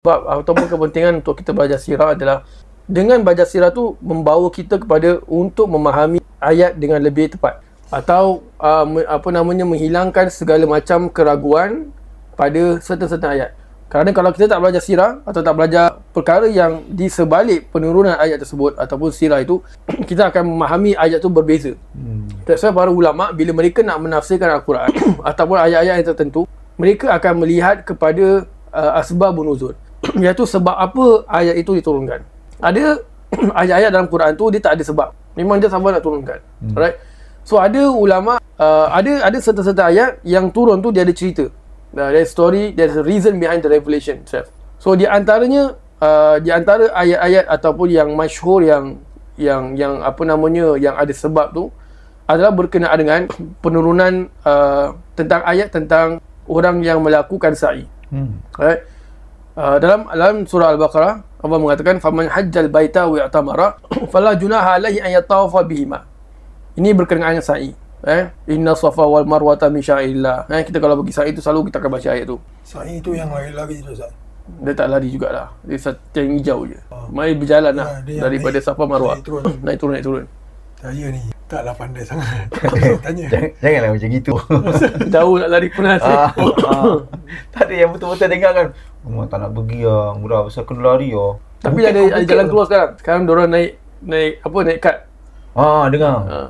Sebab ataupun kepentingan untuk kita belajar sirah adalah dengan belajar sirah tu membawa kita kepada untuk memahami ayat dengan lebih tepat atau menghilangkan segala macam keraguan pada certain ayat. Kerana kalau kita tak belajar sirah atau tak belajar perkara yang di sebalik penurunan ayat tersebut ataupun sirah itu, kita akan memahami ayat tu berbeza. That's why para ulama bila mereka nak menafsirkan Al-Quran ataupun ayat-ayat yang tertentu, mereka akan melihat kepada asbabun nuzul, iaitu sebab apa ayat itu diturunkan. Ada ayat-ayat dalam Quran tu dia tak ada sebab, memang dia sabar nak turunkan. Alright. So ada ulama ada serta-serta ayat yang turun tu dia ada cerita. There's story, there's a reason behind the revelation itself. So di antaranya di antara ayat-ayat ataupun yang masyhur yang yang ada sebab tu adalah berkenaan dengan penurunan tentang ayat tentang orang yang melakukan sa'i. Right? Dalam surah Al-Baqarah Allah mengatakan faman hajjal baita wa i'tamara fala junaha alaihi an yatawafa bihima. Ini berkenaan dengan sa'i. Inna safa wal marwata min syairillah. Kita kalau pergi sa'i tu selalu kita akan baca ayat tu. Sa'i tu yang lari tu Ustaz. Dia tak lari jugalah. Dia yang hijau je. Mai berjalan lah daripada Safa Marwah. Naik turun. Saya ni taklah pandai sangat. Tanya. Janganlah macam gitu. Jauh nak lari pun hati. Tak ada yang betul-betul dengar kan. Rumah tak nak pergi lah. Murah pasal kena lari lah. Tapi ada jalan keluar sekarang. Sekarang diorang naik kad. Dengar.